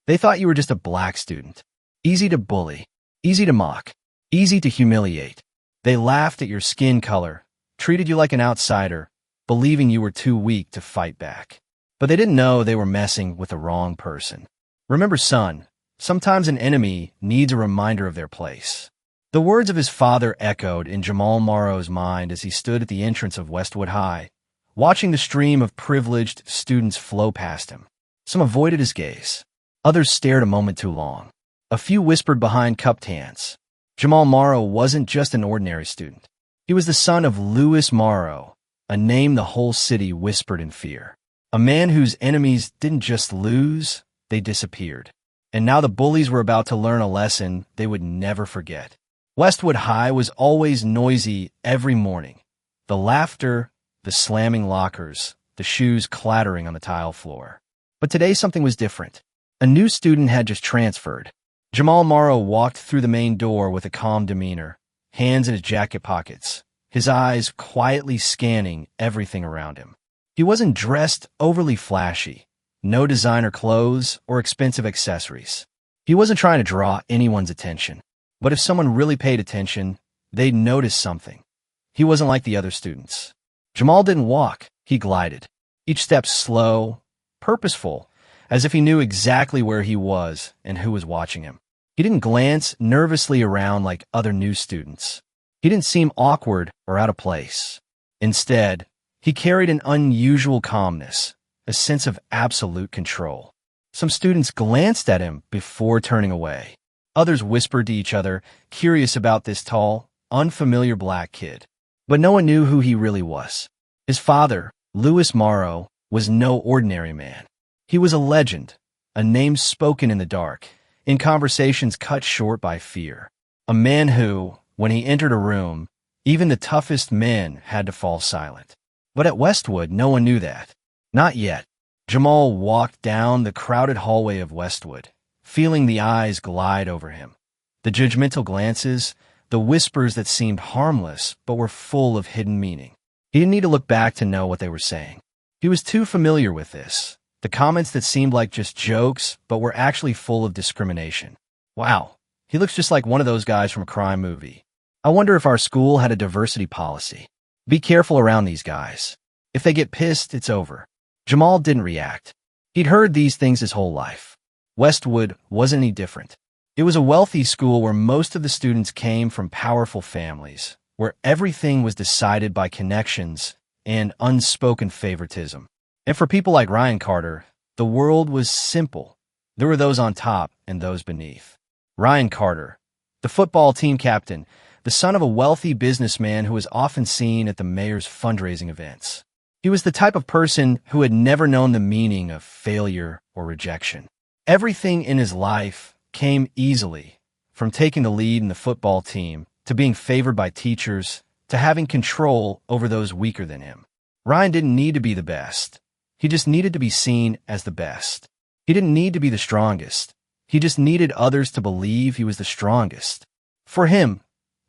They thought you were just a black student. Easy to bully, easy to mock, easy to humiliate. They laughed at your skin color, treated you like an outsider, believing you were too weak to fight back. But they didn't know they were messing with the wrong person. Remember, son, sometimes an enemy needs a reminder of their place. The words of his father echoed in Jamal Maro's mind as he stood at the entrance of Westwood High, watching the stream of privileged students flow past him. Some avoided his gaze. Others stared a moment too long. A few whispered behind cupped hands. Jamal Maro wasn't just an ordinary student. He was the son of Louis Maro, a name the whole city whispered in fear. A man whose enemies didn't just lose, they disappeared. And now the bullies were about to learn a lesson they would never forget. Westwood High was always noisy every morning. The laughter, the slamming lockers, the shoes clattering on the tile floor. But today something was different. A new student had just transferred. Jamal Maro walked through the main door with a calm demeanor, hands in his jacket pockets, his eyes quietly scanning everything around him. He wasn't dressed overly flashy, no designer clothes or expensive accessories. He wasn't trying to draw anyone's attention. But if someone really paid attention, they'd notice something. He wasn't like the other students. Jamal didn't walk, he glided. Each step slow, purposeful, as if he knew exactly where he was and who was watching him. He didn't glance nervously around like other new students. He didn't seem awkward or out of place. Instead, he carried an unusual calmness, a sense of absolute control. Some students glanced at him before turning away. Others whispered to each other, curious about this tall, unfamiliar black kid. But no one knew who he really was. His father, Louis Maro, was no ordinary man. He was a legend, a name spoken in the dark, in conversations cut short by fear. A man who, when he entered a room, even the toughest men had to fall silent. But at Westwood, no one knew that. Not yet. Jamal walked down the crowded hallway of Westwood, feeling the eyes glide over him. The judgmental glances, the whispers that seemed harmless but were full of hidden meaning. He didn't need to look back to know what they were saying. He was too familiar with this. The comments that seemed like just jokes but were actually full of discrimination. Wow, he looks just like one of those guys from a crime movie. I wonder if our school had a diversity policy. Be careful around these guys. If they get pissed, it's over. Jamal didn't react. He'd heard these things his whole life. Westwood wasn't any different. It was a wealthy school where most of the students came from powerful families, where everything was decided by connections and unspoken favoritism. And for people like Ryan Carter, the world was simple. There were those on top and those beneath. Ryan Carter, the football team captain, the son of a wealthy businessman who was often seen at the mayor's fundraising events. He was the type of person who had never known the meaning of failure or rejection. Everything in his life came easily, from taking the lead in the football team, to being favored by teachers, to having control over those weaker than him. Ryan didn't need to be the best. He just needed to be seen as the best. He didn't need to be the strongest. He just needed others to believe he was the strongest. For him,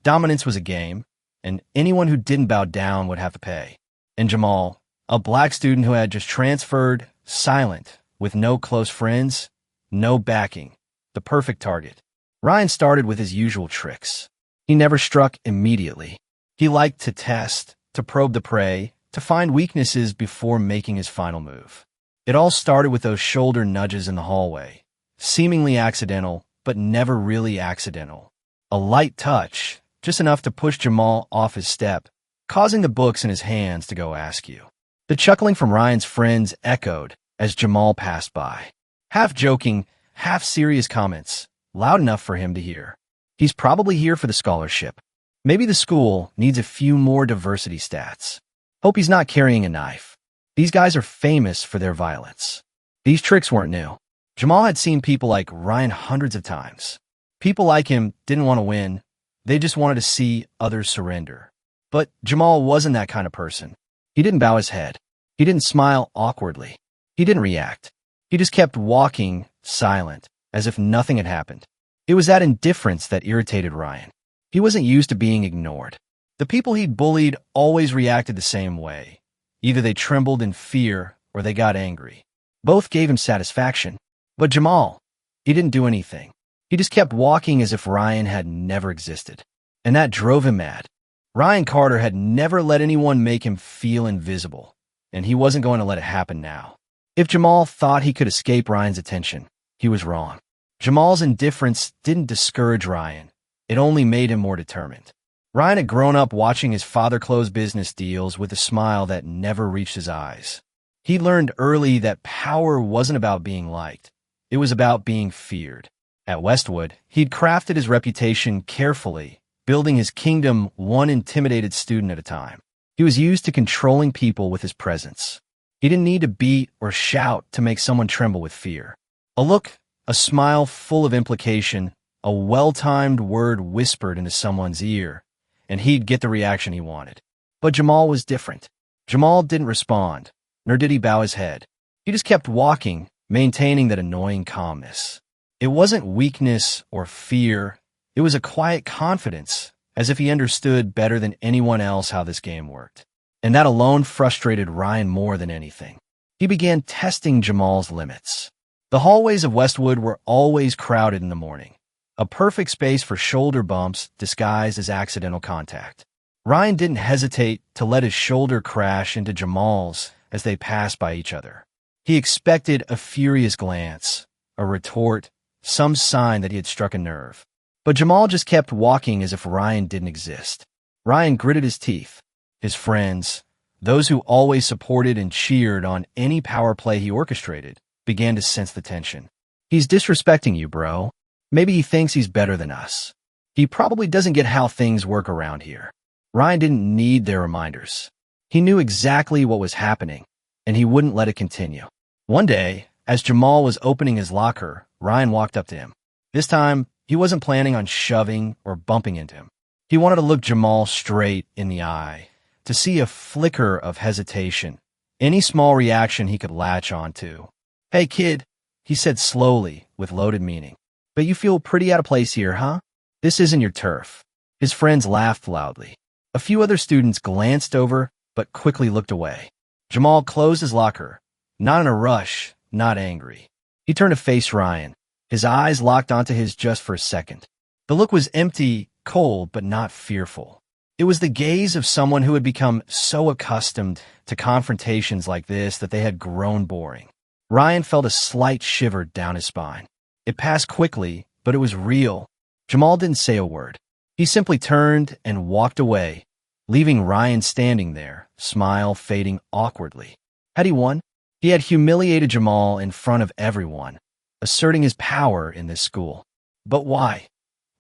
dominance was a game, and anyone who didn't bow down would have to pay. And Jamal, a black student who had just transferred, silent, with no close friends, no backing, the perfect target. Ryan started with his usual tricks. He never struck immediately. He liked to test, to probe the prey, to find weaknesses before making his final move. It all started with those shoulder nudges in the hallway, seemingly accidental, but never really accidental. A light touch, just enough to push Jamal off his step, causing the books in his hands to go askew. The chuckling from Ryan's friends echoed as Jamal passed by. Half joking, half serious comments, loud enough for him to hear. He's probably here for the scholarship. Maybe the school needs a few more diversity stats. Hope he's not carrying a knife. These guys are famous for their violence. These tricks weren't new. Jamal had seen people like Ryan hundreds of times. People like him didn't want to win. They just wanted to see others surrender. But Jamal wasn't that kind of person. He didn't bow his head. He didn't smile awkwardly. He didn't react. He just kept walking, silent, as if nothing had happened. It was that indifference that irritated Ryan. He wasn't used to being ignored. The people he'd bullied always reacted the same way. Either they trembled in fear or they got angry. Both gave him satisfaction. But Jamal, He didn't do anything. He just kept walking as if Ryan had never existed. And that drove him mad. Ryan Carter had never let anyone make him feel invisible, and he wasn't going to let it happen now. If Jamal thought he could escape Ryan's attention, he was wrong. Jamal's indifference didn't discourage Ryan. It only made him more determined. Ryan had grown up watching his father close business deals with a smile that never reached his eyes. He learned early that power wasn't about being liked. It was about being feared. At Westwood, he'd crafted his reputation carefully, building his kingdom one intimidated student at a time. He was used to controlling people with his presence. He didn't need to beat or shout to make someone tremble with fear. A look, a smile full of implication, a well-timed word whispered into someone's ear, and he'd get the reaction he wanted. But Jamal was different. Jamal didn't respond, nor did he bow his head. He just kept walking, maintaining that annoying calmness. It wasn't weakness or fear. It was a quiet confidence, as if he understood better than anyone else how this game worked. And that alone frustrated Ryan more than anything. He began testing Jamal's limits. The hallways of Westwood were always crowded in the morning, a perfect space for shoulder bumps disguised as accidental contact. Ryan didn't hesitate to let his shoulder crash into Jamal's as they passed by each other. He expected a furious glance, a retort, some sign that he had struck a nerve. But Jamal just kept walking as if Ryan didn't exist. Ryan gritted his teeth. His friends, those who always supported and cheered on any power play he orchestrated, began to sense the tension. He's disrespecting you, bro. Maybe he thinks he's better than us. He probably doesn't get how things work around here. Ryan didn't need their reminders. He knew exactly what was happening, and he wouldn't let it continue. One day, as Jamal was opening his locker, Ryan walked up to him. This time, he wasn't planning on shoving or bumping into him. He wanted to look Jamal straight in the eye, to see a flicker of hesitation, any small reaction he could latch onto. "Hey, kid," he said slowly, with loaded meaning. "But you feel pretty out of place here, huh? This isn't your turf." His friends laughed loudly. A few other students glanced over, but quickly looked away. Jamal closed his locker, not in a rush, not angry. He turned to face Ryan. His eyes locked onto his just for a second. The look was empty, cold, but not fearful. It was the gaze of someone who had become so accustomed to confrontations like this that they had grown boring. Ryan felt a slight shiver down his spine. It passed quickly, but it was real. Jamal didn't say a word. He simply turned and walked away, leaving Ryan standing there, smile fading awkwardly. Had he won? He had humiliated Jamal in front of everyone, asserting his power in this school. But why?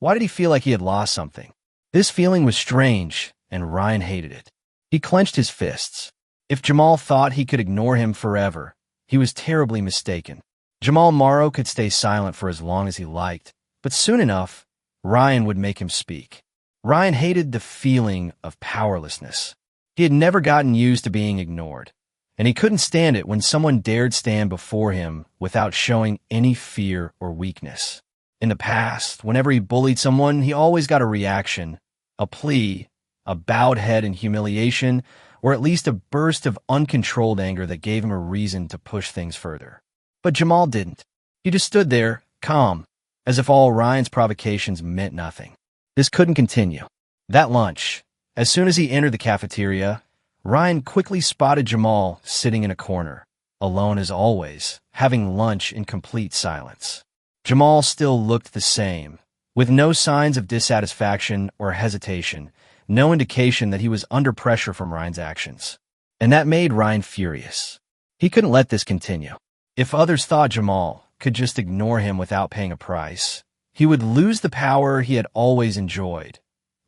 Why did he feel like he had lost something? This feeling was strange, and Ryan hated it. He clenched his fists. If Jamal thought he could ignore him forever, he was terribly mistaken. Jamal Maro could stay silent for as long as he liked, but soon enough, Ryan would make him speak. Ryan hated the feeling of powerlessness. He had never gotten used to being ignored, and he couldn't stand it when someone dared stand before him without showing any fear or weakness. In the past, whenever he bullied someone, he always got a reaction, a plea, a bowed head in humiliation, or at least a burst of uncontrolled anger that gave him a reason to push things further. But Jamal didn't. He just stood there, calm, as if all Ryan's provocations meant nothing. This couldn't continue. That lunch, as soon as he entered the cafeteria, Ryan quickly spotted Jamal sitting in a corner, alone as always, having lunch in complete silence. Jamal still looked the same, with no signs of dissatisfaction or hesitation, no indication that he was under pressure from Ryan's actions. And that made Ryan furious. He couldn't let this continue. If others thought Jamal could just ignore him without paying a price, he would lose the power he had always enjoyed,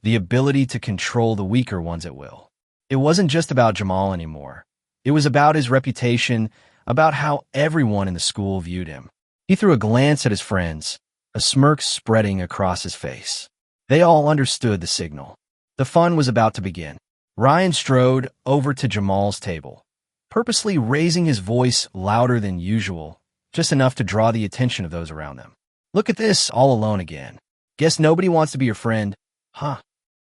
the ability to control the weaker ones at will. It wasn't just about Jamal anymore. It was about his reputation, about how everyone in the school viewed him. He threw a glance at his friends, a smirk spreading across his face. They all understood the signal. The fun was about to begin. Ryan strode over to Jamal's table, purposely raising his voice louder than usual, just enough to draw the attention of those around them. "Look at this, all alone again. Guess nobody wants to be your friend, huh?"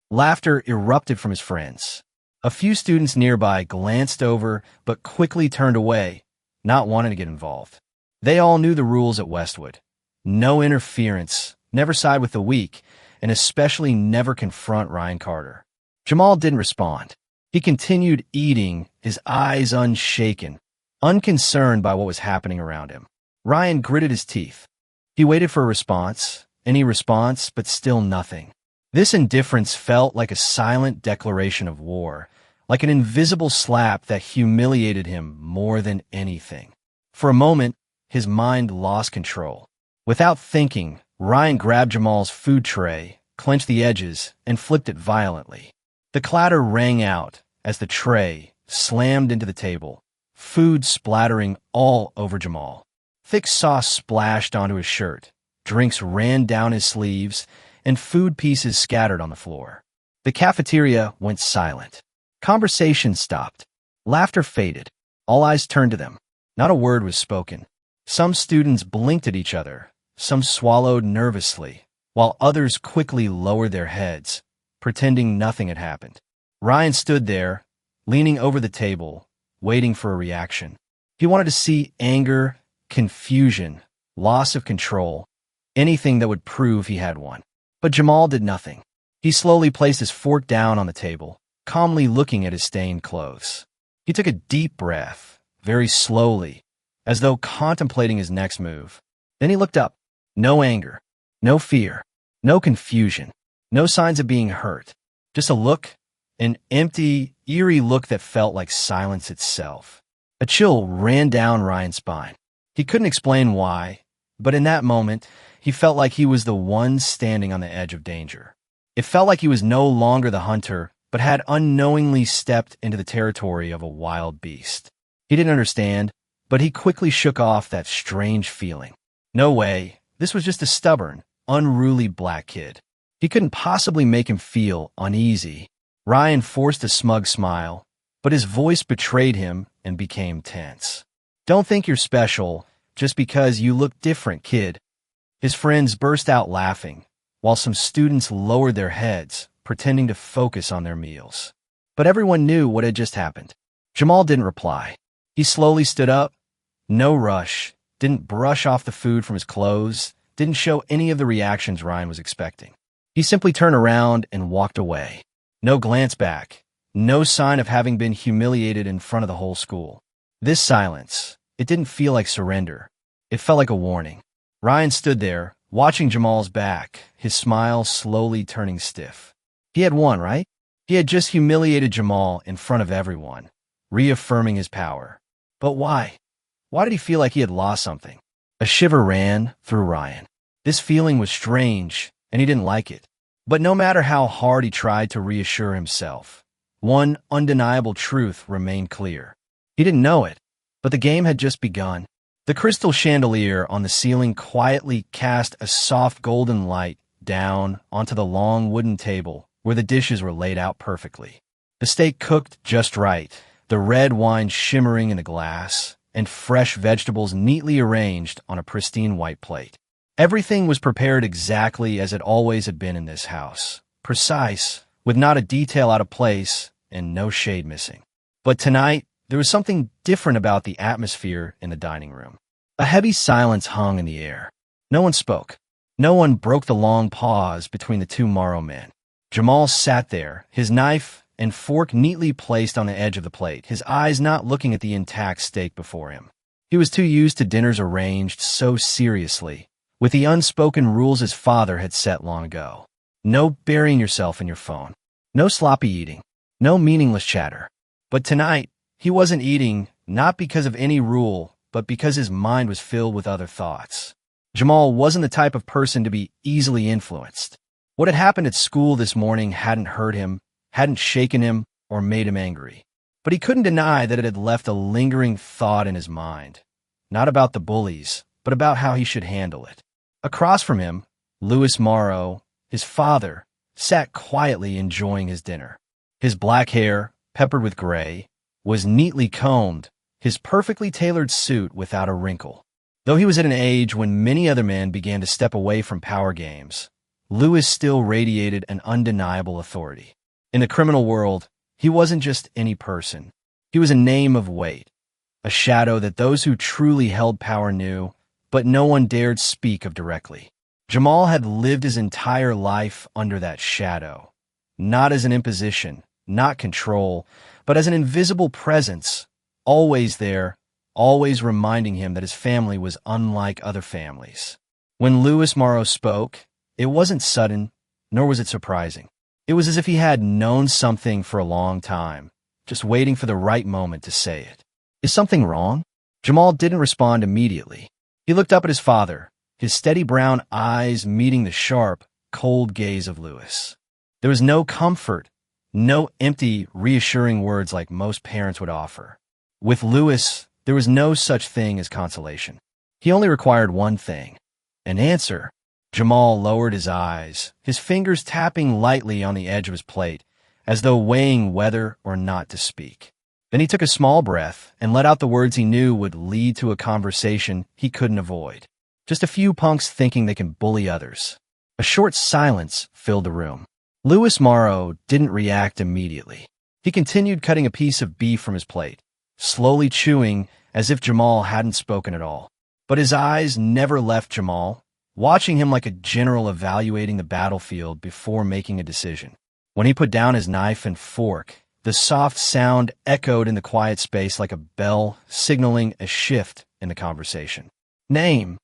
Laughter erupted from his friends. A few students nearby glanced over but quickly turned away, not wanting to get involved. They all knew the rules at Westwood. No interference, never side with the weak, and especially never confront Ryan Carter. Jamal didn't respond. He continued eating, his eyes unshaken, unconcerned by what was happening around him. Ryan gritted his teeth. He waited for a response, any response, but still nothing. This indifference felt like a silent declaration of war, like an invisible slap that humiliated him more than anything. For a moment, his mind lost control. Without thinking, Ryan grabbed Jamal's food tray, clenched the edges, and flipped it violently. The clatter rang out as the tray slammed into the table, food splattering all over Jamal. Thick sauce splashed onto his shirt, drinks ran down his sleeves, and food pieces scattered on the floor. The cafeteria went silent. Conversation stopped. Laughter faded. All eyes turned to them. Not a word was spoken. Some students blinked at each other. Some swallowed nervously, while others quickly lowered their heads, pretending nothing had happened. Ryan stood there, leaning over the table, waiting for a reaction. He wanted to see anger, confusion, loss of control, anything that would prove he had one. But Jamal did nothing. He slowly placed his fork down on the table, calmly looking at his stained clothes. He took a deep breath, very slowly, as though contemplating his next move. Then he looked up. No anger, no fear, no confusion, no signs of being hurt. Just a look, an empty, eerie look that felt like silence itself. A chill ran down Ryan's spine. He couldn't explain why, but in that moment, he felt like he was the one standing on the edge of danger. It felt like he was no longer the hunter, but had unknowingly stepped into the territory of a wild beast. He didn't understand, but he quickly shook off that strange feeling. No way, this was just a stubborn, unruly black kid. He couldn't possibly make him feel uneasy. Ryan forced a smug smile, but his voice betrayed him and became tense. Don't think you're special just because you look different, kid. His friends burst out laughing, while some students lowered their heads, pretending to focus on their meals. But everyone knew what had just happened. Jamal didn't reply. He slowly stood up. No rush, didn't brush off the food from his clothes, didn't show any of the reactions Ryan was expecting. He simply turned around and walked away. No glance back, no sign of having been humiliated in front of the whole school. This silence, it didn't feel like surrender. It felt like a warning. Ryan stood there, watching Jamal's back, his smile slowly turning stiff. He had won, right? He had just humiliated Jamal in front of everyone, reaffirming his power. But why? Why did he feel like he had lost something? A shiver ran through Ryan. This feeling was strange, and he didn't like it. But no matter how hard he tried to reassure himself, one undeniable truth remained clear. He didn't know it, but the game had just begun. The crystal chandelier on the ceiling quietly cast a soft golden light down onto the long wooden table where the dishes were laid out perfectly. The steak cooked just right, the red wine shimmering in a glass, and fresh vegetables neatly arranged on a pristine white plate. Everything was prepared exactly as it always had been in this house, precise, with not a detail out of place and no shade missing. But tonight, there was something different about the atmosphere in the dining room. A heavy silence hung in the air. No one spoke. No one broke the long pause between the two Maro men. Jamal sat there, his knife and fork neatly placed on the edge of the plate, his eyes not looking at the intact steak before him. He was too used to dinners arranged so seriously, with the unspoken rules his father had set long ago. No burying yourself in your phone. No sloppy eating. No meaningless chatter. But tonight, he wasn't eating, not because of any rule, but because his mind was filled with other thoughts. Jamal wasn't the type of person to be easily influenced. What had happened at school this morning hadn't hurt him, hadn't shaken him, or made him angry. But he couldn't deny that it had left a lingering thought in his mind. Not about the bullies, but about how he should handle it. Across from him, Louis Maro, his father, sat quietly enjoying his dinner. His black hair, peppered with gray, was neatly combed, his perfectly tailored suit without a wrinkle. Though he was at an age when many other men began to step away from power games, Louis still radiated an undeniable authority. In the criminal world, he wasn't just any person. He was a name of weight, a shadow that those who truly held power knew, but no one dared speak of directly. Jamal had lived his entire life under that shadow, not as an imposition, not control, but as an invisible presence, always there, always reminding him that his family was unlike other families. When Louis Maro spoke, it wasn't sudden, nor was it surprising. It was as if he had known something for a long time, just waiting for the right moment to say it. Is something wrong? Jamal didn't respond immediately. He looked up at his father, his steady brown eyes meeting the sharp, cold gaze of Louis. There was no comfort, no empty, reassuring words like most parents would offer. With Louis, there was no such thing as consolation. He only required one thing, an answer. Jamal lowered his eyes, his fingers tapping lightly on the edge of his plate, as though weighing whether or not to speak. Then he took a small breath and let out the words he knew would lead to a conversation he couldn't avoid. Just a few punks thinking they can bully others. A short silence filled the room. Louis Maro didn't react immediately. He continued cutting a piece of beef from his plate, slowly chewing as if Jamal hadn't spoken at all. But his eyes never left Jamal, watching him like a general evaluating the battlefield before making a decision. When he put down his knife and fork, the soft sound echoed in the quiet space like a bell, signaling a shift in the conversation. Name.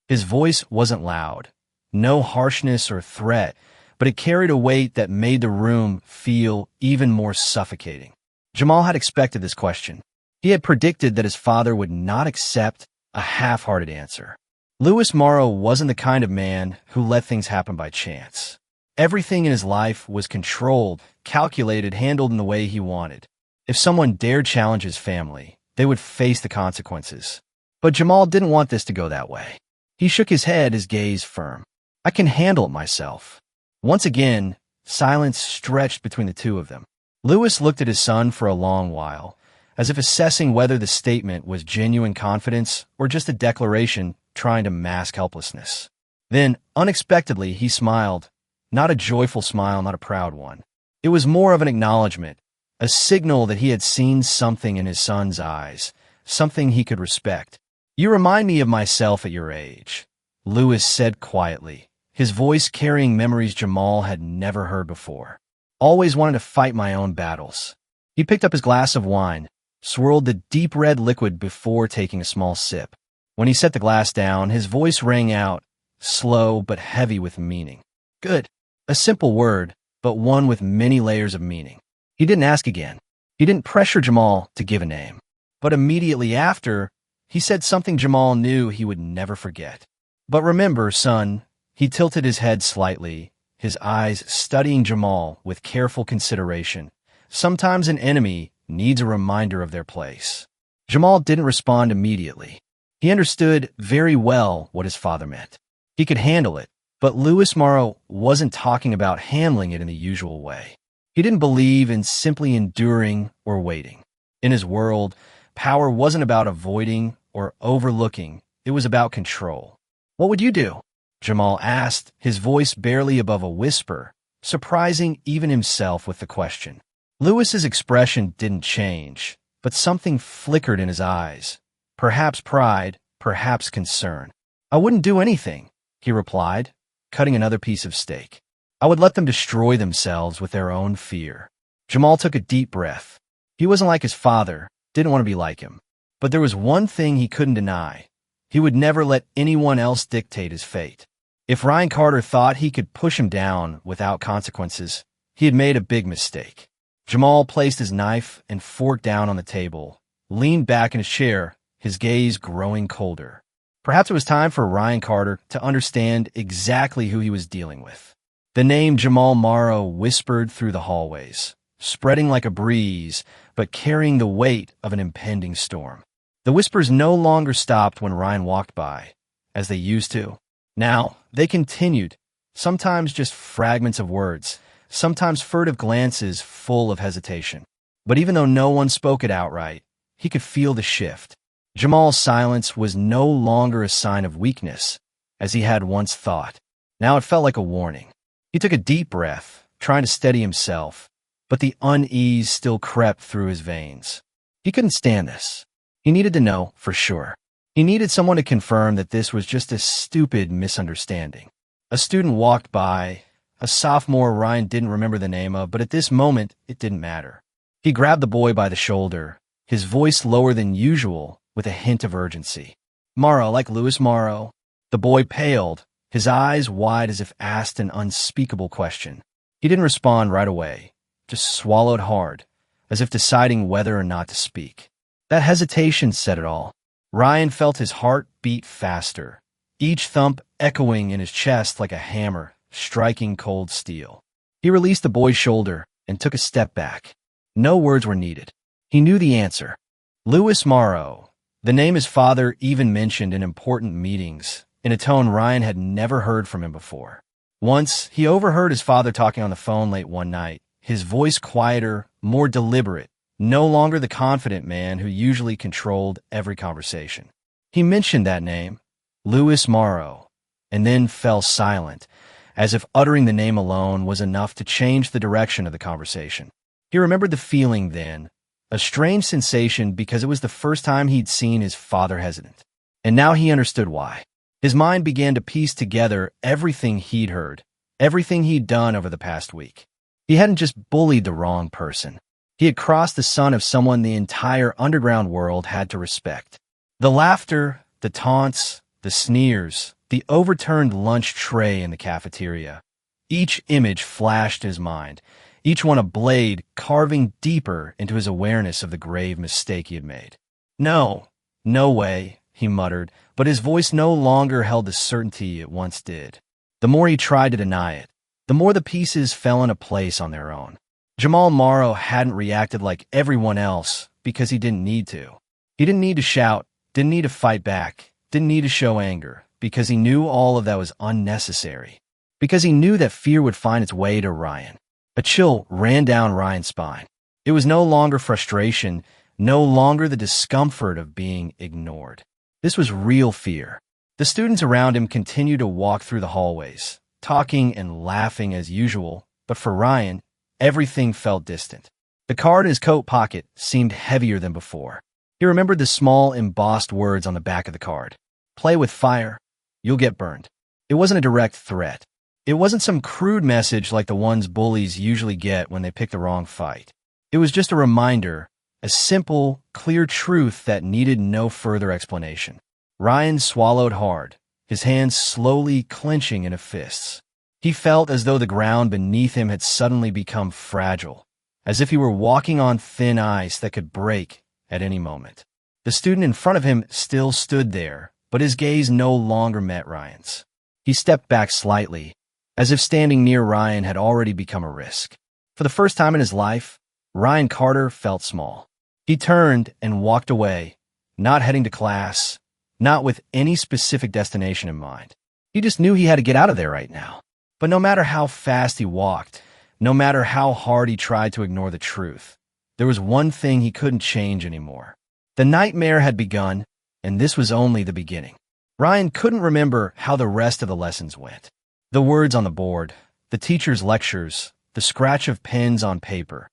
His voice wasn't loud, no harshness or threat, but it carried a weight that made the room feel even more suffocating. Jamal had expected this question. He had predicted that his father would not accept a half-hearted answer. Louis Maro wasn't the kind of man who let things happen by chance. Everything in his life was controlled, calculated, handled in the way he wanted. If someone dared challenge his family, they would face the consequences. But Jamal didn't want this to go that way. He shook his head, his gaze firm. I can handle it myself. Once again, silence stretched between the two of them. Louis looked at his son for a long while, as if assessing whether the statement was genuine confidence or just a declaration trying to mask helplessness. Then, unexpectedly, he smiled. Not a joyful smile, not a proud one. It was more of an acknowledgement, a signal that he had seen something in his son's eyes, something he could respect. You remind me of myself at your age, Louis said quietly, his voice carrying memories Jamal had never heard before. Always wanted to fight my own battles. He picked up his glass of wine, swirled the deep red liquid before taking a small sip. When he set the glass down, his voice rang out, slow but heavy with meaning. Good. A simple word, but one with many layers of meaning. He didn't ask again. He didn't pressure Jamal to give a name. But immediately after, he said something Jamal knew he would never forget. But remember, son, he tilted his head slightly, his eyes studying Jamal with careful consideration. Sometimes an enemy needs a reminder of their place. Jamal didn't respond immediately. He understood very well what his father meant. He could handle it. But Louis Maro wasn't talking about handling it in the usual way. He didn't believe in simply enduring or waiting. In his world, power wasn't about avoiding or overlooking. It was about control. What would you do? Jamal asked, his voice barely above a whisper, surprising even himself with the question. Louis's expression didn't change, but something flickered in his eyes. Perhaps pride, perhaps concern. I wouldn't do anything, he replied, cutting another piece of steak. I would let them destroy themselves with their own fear. Jamal took a deep breath. He wasn't like his father, didn't want to be like him. But there was one thing he couldn't deny. He would never let anyone else dictate his fate. If Ryan Carter thought he could push him down without consequences, he had made a big mistake. Jamal placed his knife and fork down on the table, leaned back in his chair, his gaze growing colder. Perhaps it was time for Ryan Carter to understand exactly who he was dealing with. The name Jamal Maro whispered through the hallways, spreading like a breeze, but carrying the weight of an impending storm. The whispers no longer stopped when Ryan walked by, as they used to. Now, they continued, sometimes just fragments of words, sometimes furtive glances full of hesitation. But even though no one spoke it outright, he could feel the shift. Jamal's silence was no longer a sign of weakness, as he had once thought. Now it felt like a warning. He took a deep breath, trying to steady himself, but the unease still crept through his veins. He couldn't stand this. He needed to know for sure. He needed someone to confirm that this was just a stupid misunderstanding. A student walked by, a sophomore Ryan didn't remember the name of, but at this moment, it didn't matter. He grabbed the boy by the shoulder, his voice lower than usual, with a hint of urgency. "Maro, like Louis Maro." The boy paled, his eyes wide as if asked an unspeakable question. He didn't respond right away, just swallowed hard, as if deciding whether or not to speak. That hesitation said it all. Ryan felt his heart beat faster, each thump echoing in his chest like a hammer striking cold steel. He released the boy's shoulder and took a step back. No words were needed. He knew the answer. Louis Maro, the name his father even mentioned in important meetings, in a tone Ryan had never heard from him before. Once, he overheard his father talking on the phone late one night, his voice quieter, more deliberate, no longer the confident man who usually controlled every conversation. He mentioned that name, Louis Maro, and then fell silent, as if uttering the name alone was enough to change the direction of the conversation. He remembered the feeling then, a strange sensation because it was the first time he'd seen his father hesitant. And now he understood why. His mind began to piece together everything he'd heard, everything he'd done over the past week. He hadn't just bullied the wrong person. He had crossed the son of someone the entire underground world had to respect. The laughter, the taunts, the sneers, the overturned lunch tray in the cafeteria. Each image flashed his mind, each one a blade carving deeper into his awareness of the grave mistake he had made. "No, no way," he muttered, but his voice no longer held the certainty it once did. The more he tried to deny it, the more the pieces fell into place on their own. Jamal Maro hadn't reacted like everyone else because he didn't need to. He didn't need to shout, didn't need to fight back, didn't need to show anger, because he knew all of that was unnecessary. Because he knew that fear would find its way to Ryan. A chill ran down Ryan's spine. It was no longer frustration, no longer the discomfort of being ignored. This was real fear. The students around him continued to walk through the hallways, talking and laughing as usual, but for Ryan, everything felt distant. The card in his coat pocket seemed heavier than before. He remembered the small embossed words on the back of the card. "Play with fire, you'll get burned." It wasn't a direct threat. It wasn't some crude message like the ones bullies usually get when they pick the wrong fight. It was just a reminder, a simple, clear truth that needed no further explanation. Ryan swallowed hard, his hands slowly clenching into fists. He felt as though the ground beneath him had suddenly become fragile, as if he were walking on thin ice that could break at any moment. The student in front of him still stood there, but his gaze no longer met Ryan's. He stepped back slightly, as if standing near Ryan had already become a risk. For the first time in his life, Ryan Carter felt small. He turned and walked away, not heading to class, not with any specific destination in mind. He just knew he had to get out of there right now. But no matter how fast he walked, no matter how hard he tried to ignore the truth, there was one thing he couldn't change anymore. The nightmare had begun, and this was only the beginning. Ryan couldn't remember how the rest of the lessons went. The words on the board, the teacher's lectures, the scratch of pens on paper.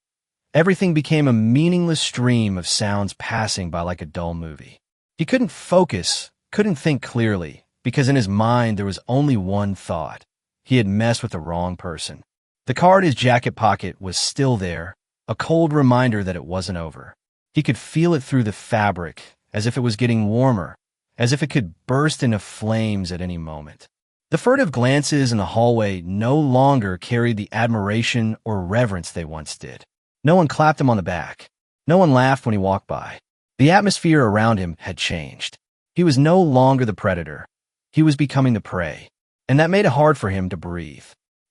Everything became a meaningless stream of sounds passing by like a dull movie. He couldn't focus, couldn't think clearly, because in his mind there was only one thought. He had messed with the wrong person. The card in his jacket pocket was still there, a cold reminder that it wasn't over. He could feel it through the fabric, as if it was getting warmer, as if it could burst into flames at any moment. The furtive glances in the hallway no longer carried the admiration or reverence they once did. No one clapped him on the back. No one laughed when he walked by. The atmosphere around him had changed. He was no longer the predator. He was becoming the prey, and that made it hard for him to breathe.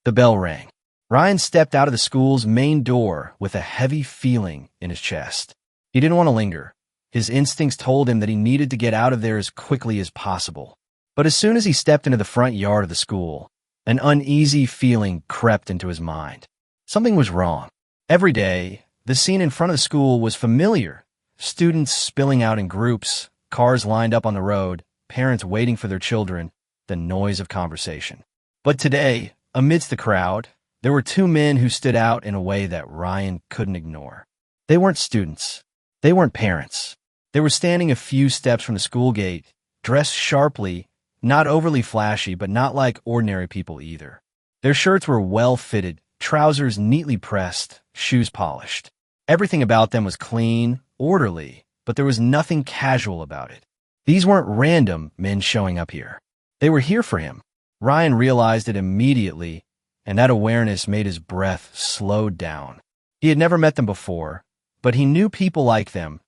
The bell rang. Ryan stepped out of the school's main door with a heavy feeling in his chest. He didn't want to linger. His instincts told him that he needed to get out of there as quickly as possible. But as soon as he stepped into the front yard of the school, an uneasy feeling crept into his mind. Something was wrong. Every day, the scene in front of the school was familiar. Students spilling out in groups, cars lined up on the road, parents waiting for their children, the noise of conversation. But today, amidst the crowd, there were two men who stood out in a way that Ryan couldn't ignore. They weren't students. They weren't parents. They were standing a few steps from the school gate, dressed sharply, not overly flashy, but not like ordinary people either. Their shirts were well-fitted, trousers neatly pressed, shoes polished. Everything about them was clean, orderly, but there was nothing casual about it. These weren't random men showing up here. They were here for him. Ryan realized it immediately, and that awareness made his breath slow down. He had never met them before, but he knew people like them,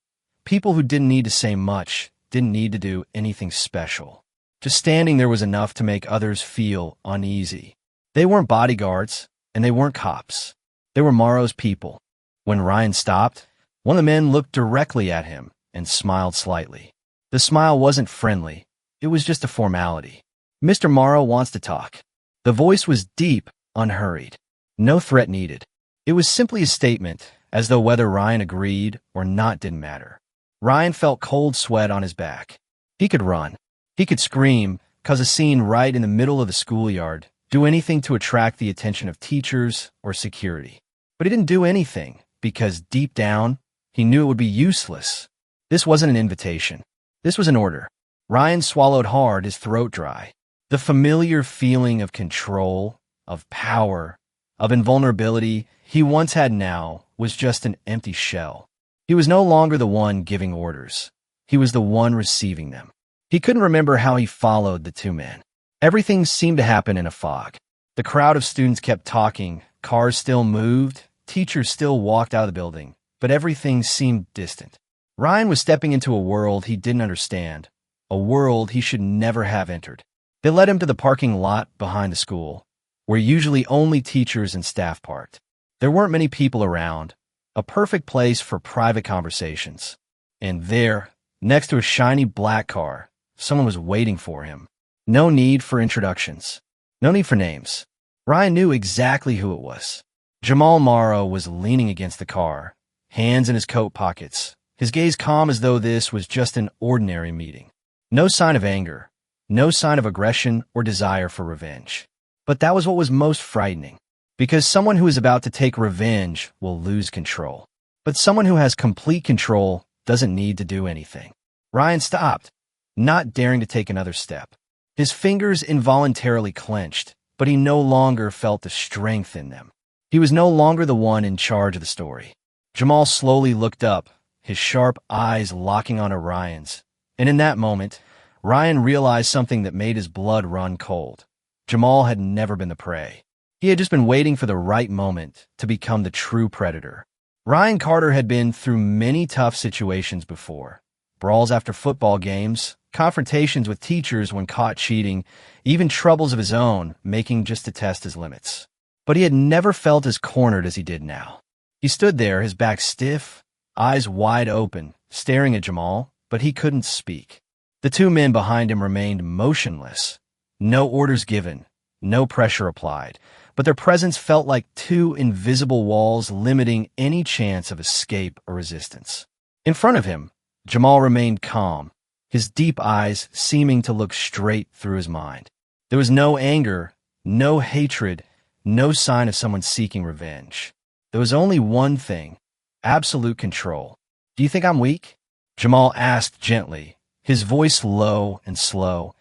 people who didn't need to say much, didn't need to do anything special. Just standing there was enough to make others feel uneasy. They weren't bodyguards, and they weren't cops. They were Maro's people. When Ryan stopped, one of the men looked directly at him and smiled slightly. The smile wasn't friendly. It was just a formality. "Mr. Maro wants to talk." The voice was deep, unhurried. No threat needed. It was simply a statement, as though whether Ryan agreed or not didn't matter. Ryan felt cold sweat on his back. He could run. He could scream, cause a scene right in the middle of the schoolyard, do anything to attract the attention of teachers or security. But he didn't do anything, because deep down, he knew it would be useless. This wasn't an invitation. This was an order. Ryan swallowed hard, his throat dry. The familiar feeling of control, of power, of invulnerability he once had now was just an empty shell. He was no longer the one giving orders. He was the one receiving them. He couldn't remember how he followed the two men. Everything seemed to happen in a fog. The crowd of students kept talking, cars still moved, teachers still walked out of the building, but everything seemed distant. Ryan was stepping into a world he didn't understand, a world he should never have entered. They led him to the parking lot behind the school, where usually only teachers and staff parked. There weren't many people around, a perfect place for private conversations. And there, next to a shiny black car, someone was waiting for him. No need for introductions. No need for names. Ryan knew exactly who it was. Jamal Maro was leaning against the car, hands in his coat pockets, his gaze calm as though this was just an ordinary meeting. No sign of anger, no sign of aggression or desire for revenge. But that was what was most frightening, because someone who is about to take revenge will lose control. But someone who has complete control doesn't need to do anything. Ryan stopped, not daring to take another step. His fingers involuntarily clenched, but he no longer felt the strength in them. He was no longer the one in charge of the story. Jamal slowly looked up, his sharp eyes locking onto Ryan's. And in that moment, Ryan realized something that made his blood run cold. Jamal had never been the prey. He had just been waiting for the right moment to become the true predator. Ryan Carter had been through many tough situations before. Brawls after football games, confrontations with teachers when caught cheating, even troubles of his own, making just to test his limits. But he had never felt as cornered as he did now. He stood there, his back stiff, eyes wide open, staring at Jamal, but he couldn't speak. The two men behind him remained motionless. No orders given, no pressure applied, but their presence felt like two invisible walls limiting any chance of escape or resistance. In front of him, Jamal remained calm, his deep eyes seeming to look straight through his mind. There was no anger, no hatred, no sign of someone seeking revenge. There was only one thing, absolute control. "Do you think I'm weak?" Jamal asked gently, his voice low and slow,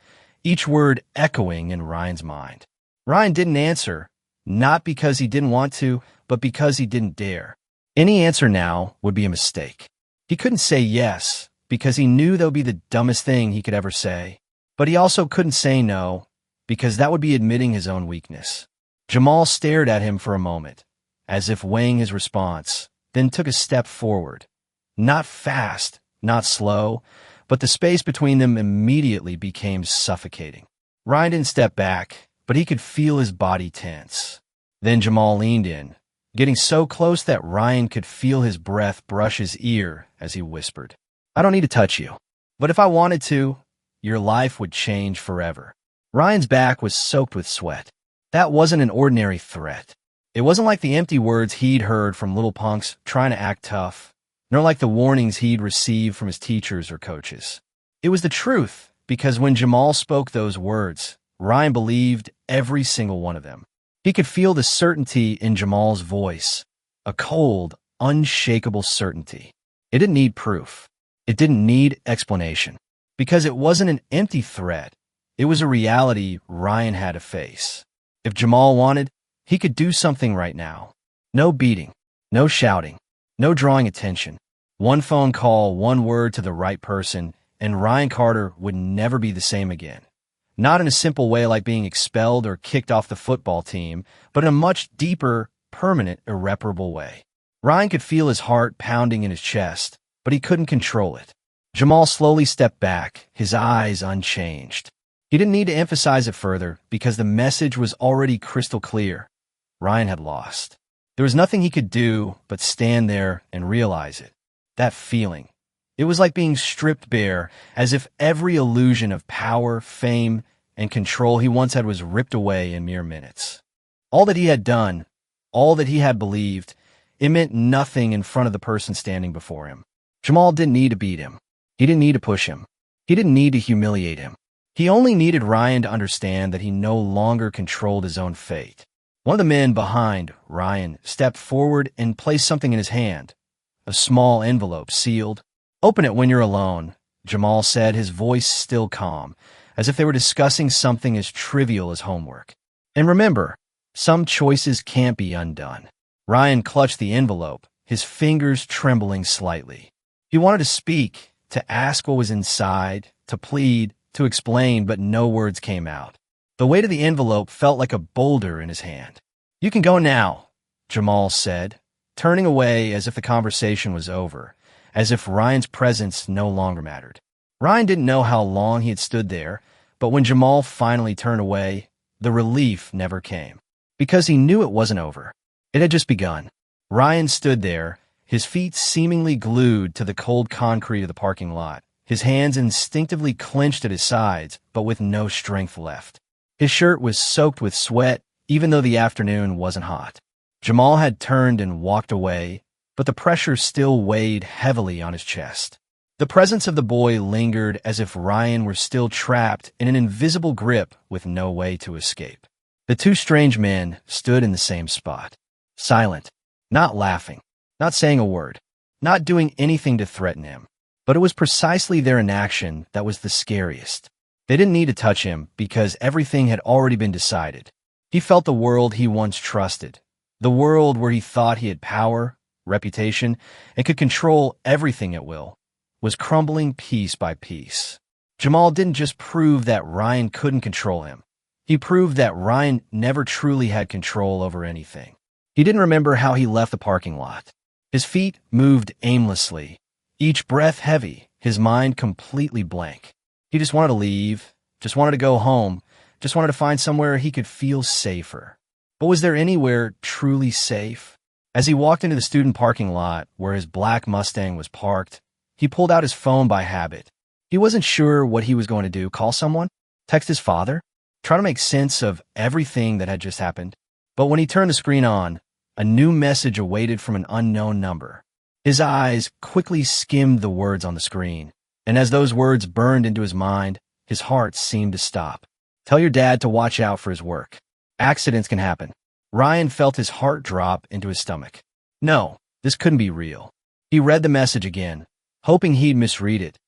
each word echoing in Ryan's mind. Ryan didn't answer, not because he didn't want to, but because he didn't dare. Any answer now would be a mistake. He couldn't say yes, because he knew that would be the dumbest thing he could ever say. But he also couldn't say no, because that would be admitting his own weakness. Jamal stared at him for a moment, as if weighing his response, then took a step forward. Not fast, not slow, but the space between them immediately became suffocating. Ryan didn't step back, but he could feel his body tense. Then Jamal leaned in, getting so close that Ryan could feel his breath brush his ear as he whispered, "I don't need to touch you, but if I wanted to, your life would change forever." Ryan's back was soaked with sweat. That wasn't an ordinary threat. It wasn't like the empty words he'd heard from little punks trying to act tough, nor like the warnings he'd received from his teachers or coaches. It was the truth, because when Jamal spoke those words, Ryan believed every single one of them. He could feel the certainty in Jamal's voice, a cold, unshakable certainty. It didn't need proof. It didn't need explanation. Because it wasn't an empty threat. It was a reality Ryan had to face. If Jamal wanted, he could do something right now. No beating, no shouting, no drawing attention. One phone call, one word to the right person, and Ryan Carter would never be the same again. Not in a simple way like being expelled or kicked off the football team, but in a much deeper, permanent, irreparable way. Ryan could feel his heart pounding in his chest, but he couldn't control it. Jamal slowly stepped back, his eyes unchanged. He didn't need to emphasize it further because the message was already crystal clear. Ryan had lost. There was nothing he could do but stand there and realize it. That feeling. It was like being stripped bare, as if every illusion of power, fame, and control he once had was ripped away in mere minutes. All that he had done, all that he had believed, it meant nothing in front of the person standing before him. Jamal didn't need to beat him. He didn't need to push him. He didn't need to humiliate him. He only needed Ryan to understand that he no longer controlled his own fate. One of the men behind Ryan stepped forward and placed something in his hand. A small envelope, sealed. "Open it when you're alone," Jamal said, his voice still calm, as if they were discussing something as trivial as homework. "And remember, some choices can't be undone." Ryan clutched the envelope, his fingers trembling slightly. He wanted to speak, to ask what was inside, to plead, to explain, but no words came out. The weight of the envelope felt like a boulder in his hand. "You can go now," Jamal said, turning away as if the conversation was over, as if Ryan's presence no longer mattered. Ryan didn't know how long he had stood there, but when Jamal finally turned away, the relief never came. Because he knew it wasn't over. It had just begun. Ryan stood there, his feet seemingly glued to the cold concrete of the parking lot, his hands instinctively clenched at his sides, but with no strength left. His shirt was soaked with sweat, even though the afternoon wasn't hot. Jamal had turned and walked away, but the pressure still weighed heavily on his chest. The presence of the boy lingered as if Ryan were still trapped in an invisible grip with no way to escape. The two strange men stood in the same spot, silent, not laughing, not saying a word, not doing anything to threaten him. But it was precisely their inaction that was the scariest. They didn't need to touch him because everything had already been decided. He felt the world he once trusted, the world where he thought he had power, reputation, and could control everything at will, was crumbling piece by piece. Jamal didn't just prove that Ryan couldn't control him. He proved that Ryan never truly had control over anything. He didn't remember how he left the parking lot. His feet moved aimlessly, each breath heavy, his mind completely blank. He just wanted to leave, just wanted to go home, just wanted to find somewhere he could feel safer. But was there anywhere truly safe? As he walked into the student parking lot where his black Mustang was parked, he pulled out his phone by habit. He wasn't sure what he was going to do. Call someone? Text his father? Try to make sense of everything that had just happened? But when he turned the screen on, a new message awaited from an unknown number. His eyes quickly skimmed the words on the screen, and as those words burned into his mind, his heart seemed to stop. "Tell your dad to watch out for his work. Accidents can happen." Ryan felt his heart drop into his stomach. No, this couldn't be real. He read the message again, hoping he'd misread it,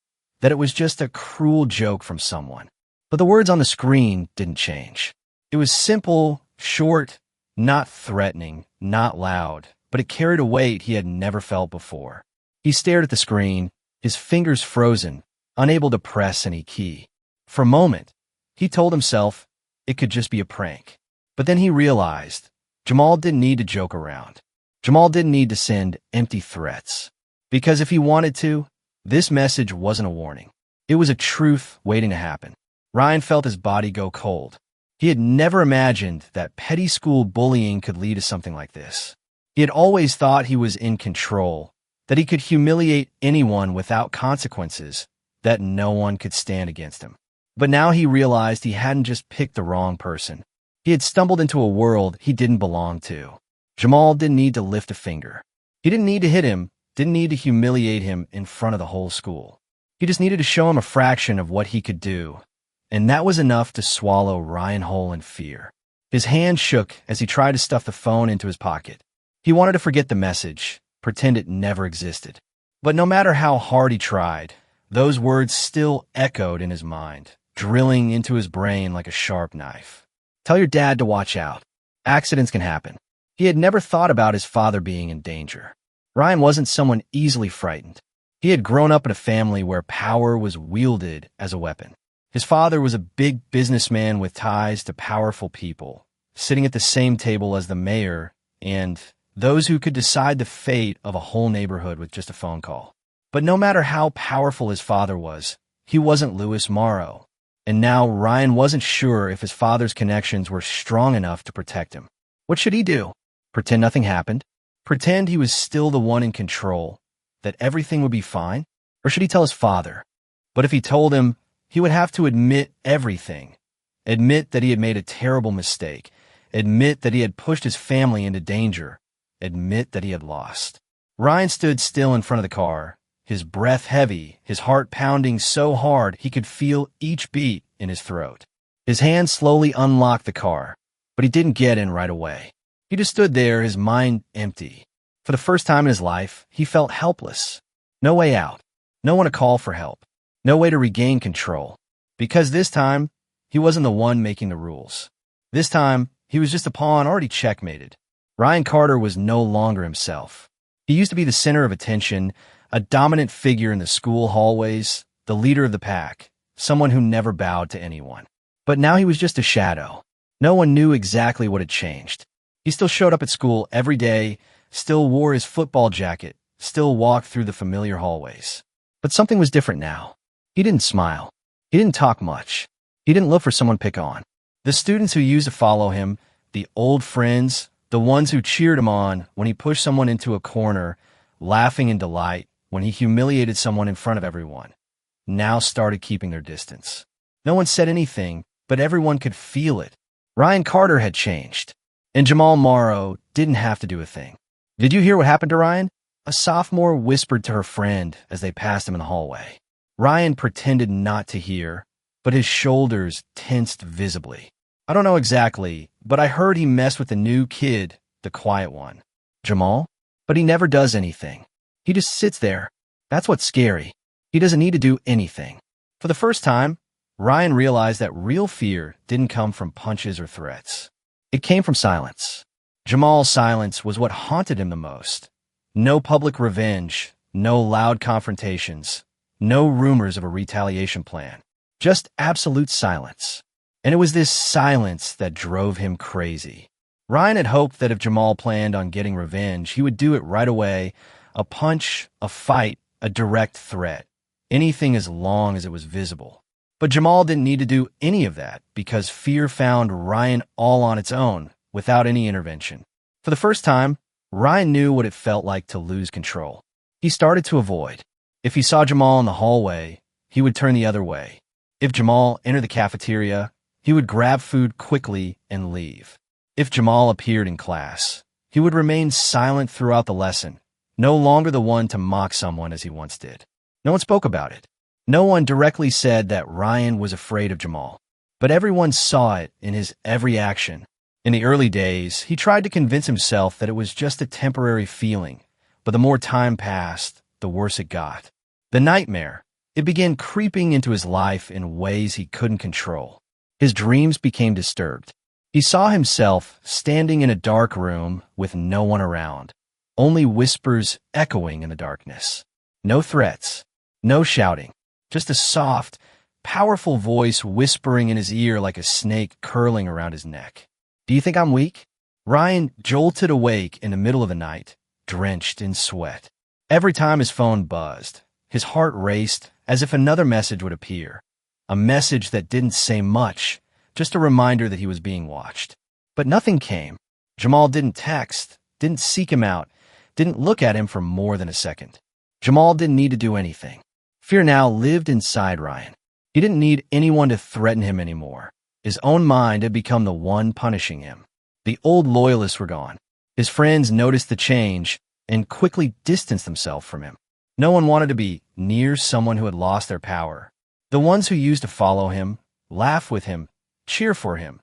that it was just a cruel joke from someone. But the words on the screen didn't change. It was simple, short, not threatening, not loud, but it carried a weight he had never felt before. He stared at the screen, his fingers frozen, unable to press any key. For a moment, he told himself it could just be a prank. But then he realized Jamal didn't need to joke around. Jamal didn't need to send empty threats. Because if he wanted to, this message wasn't a warning. It was a truth waiting to happen. Ryan felt his body go cold. He had never imagined that petty school bullying could lead to something like this. He had always thought he was in control, that he could humiliate anyone without consequences, that no one could stand against him. But now he realized he hadn't just picked the wrong person. He had stumbled into a world he didn't belong to. Jamal didn't need to lift a finger. He didn't need to hit him, didn't need to humiliate him in front of the whole school. He just needed to show him a fraction of what he could do, and that was enough to swallow Ryan whole in fear. His hand shook as he tried to stuff the phone into his pocket. He wanted to forget the message, pretend it never existed. But no matter how hard he tried, Those words still echoed in his mind, drilling into his brain like a sharp knife. Tell your dad to watch out. Accidents can happen. He had never thought about his father being in danger. Ryan wasn't someone easily frightened. He had grown up in a family where power was wielded as a weapon. His father was a big businessman with ties to powerful people, sitting at the same table as the mayor and those who could decide the fate of a whole neighborhood with just a phone call. But no matter how powerful his father was, he wasn't Louis Maro. And now Ryan wasn't sure if his father's connections were strong enough to protect him. What should he do? Pretend nothing happened? Pretend he was still the one in control, that everything would be fine? Or should he tell his father? But if he told him, he would have to admit everything. Admit that he had made a terrible mistake. Admit that he had pushed his family into danger. Admit that he had lost. Ryan stood still in front of the car, his breath heavy, his heart pounding so hard he could feel each beat in his throat. His hand slowly unlocked the car, but he didn't get in right away. He just stood there, his mind empty. For the first time in his life, he felt helpless. No way out. No one to call for help. No way to regain control. Because this time, he wasn't the one making the rules. This time, he was just a pawn already checkmated. Ryan Carter was no longer himself. He used to be the center of attention, a dominant figure in the school hallways, the leader of the pack, someone who never bowed to anyone. But now he was just a shadow. No one knew exactly what had changed. He still showed up at school every day, still wore his football jacket, still walked through the familiar hallways. But something was different now. He didn't smile. He didn't talk much. He didn't look for someone to pick on. The students who used to follow him, the old friends, the ones who cheered him on when he pushed someone into a corner, laughing in delight when he humiliated someone in front of everyone, now started keeping their distance. No one said anything, but everyone could feel it. Ryan Carter had changed, and Jamal Maro didn't have to do a thing. Did you hear what happened to Ryan? A sophomore whispered to her friend as they passed him in the hallway. Ryan pretended not to hear, but his shoulders tensed visibly. I don't know exactly, but I heard he messed with the new kid, the quiet one. Jamal? But he never does anything. He just sits there. That's what's scary. He doesn't need to do anything. For the first time, Ryan realized that real fear didn't come from punches or threats. It came from silence. Jamal's silence was what haunted him the most. No public revenge, no loud confrontations, no rumors of a retaliation plan. Just absolute silence. And it was this silence that drove him crazy. Ryan had hoped that if Jamal planned on getting revenge, he would do it right away. A punch, a fight, a direct threat. Anything as long as it was visible. But Jamal didn't need to do any of that because fear found Ryan all on its own, without any intervention. For the first time, Ryan knew what it felt like to lose control. He started to avoid. If he saw Jamal in the hallway, he would turn the other way. If Jamal entered the cafeteria, he would grab food quickly and leave. If Jamal appeared in class, he would remain silent throughout the lesson, no longer the one to mock someone as he once did. No one spoke about it. No one directly said that Ryan was afraid of Jamal, but everyone saw it in his every action. In the early days, he tried to convince himself that it was just a temporary feeling, but the more time passed, the worse it got. The nightmare, it began creeping into his life in ways he couldn't control. His dreams became disturbed. He saw himself standing in a dark room with no one around, only whispers echoing in the darkness. No threats, no shouting, just a soft, powerful voice whispering in his ear like a snake curling around his neck. Do you think I'm weak? Ryan jolted awake in the middle of the night, drenched in sweat. Every time his phone buzzed, his heart raced as if another message would appear. A message that didn't say much, just a reminder that he was being watched. But nothing came. Jamal didn't text, didn't seek him out, didn't look at him for more than a second. Jamal didn't need to do anything. Fear now lived inside Ryan. He didn't need anyone to threaten him anymore. His own mind had become the one punishing him. The old loyalists were gone. His friends noticed the change and quickly distanced themselves from him. No one wanted to be near someone who had lost their power. The ones who used to follow him, laugh with him, cheer for him.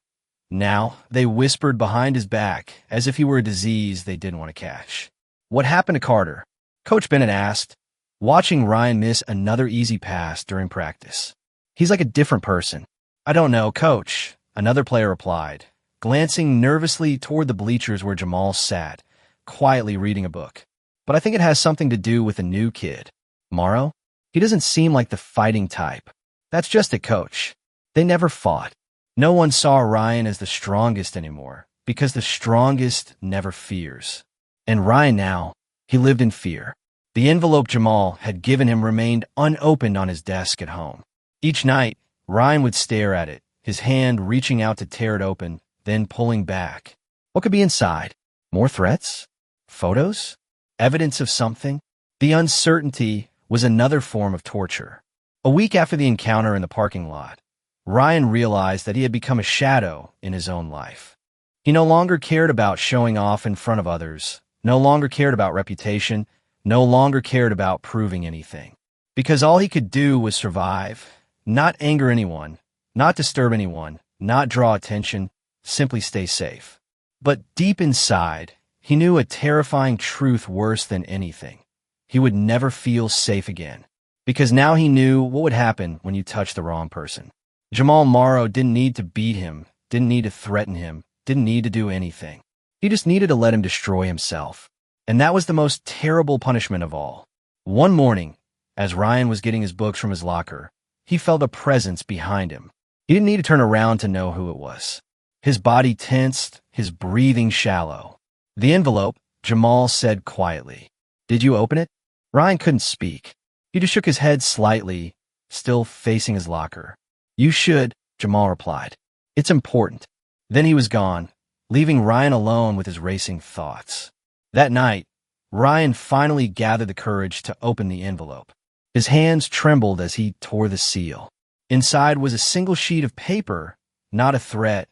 Now, they whispered behind his back as if he were a disease they didn't want to catch. What happened to Carter? Coach Bennett asked. watching Ryan miss another easy pass during practice. He's like a different person. I don't know, coach, another player replied, glancing nervously toward the bleachers where Jamal sat, quietly reading a book. But I think it has something to do with the new kid. Maro? He doesn't seem like the fighting type. That's just it, coach. They never fought. No one saw Ryan as the strongest anymore, because the strongest never fears. And Ryan now, he lived in fear. The envelope Jamal had given him remained unopened on his desk at home. Each night, Ryan would stare at it, his hand reaching out to tear it open, then pulling back. What could be inside? More threats? Photos? Evidence of something? The uncertainty was another form of torture. A week after the encounter in the parking lot, Ryan realized that he had become a shadow in his own life. He no longer cared about showing off in front of others, no longer cared about reputation, no longer cared about proving anything. Because all he could do was survive, not anger anyone, not disturb anyone, not draw attention, simply stay safe. But deep inside, he knew a terrifying truth worse than anything. He would never feel safe again. Because now he knew what would happen when you touched the wrong person. Jamal Maro didn't need to beat him, didn't need to threaten him, didn't need to do anything. He just needed to let him destroy himself. And that was the most terrible punishment of all. One morning, as Ryan was getting his books from his locker, he felt a presence behind him. He didn't need to turn around to know who it was. His body tensed, his breathing shallow. The envelope, Jamal said quietly. Did you open it? Ryan couldn't speak. He just shook his head slightly, still facing his locker. You should, Jamal replied. It's important. Then he was gone, leaving Ryan alone with his racing thoughts. That night, Ryan finally gathered the courage to open the envelope. His hands trembled as he tore the seal. Inside was a single sheet of paper, not a threat,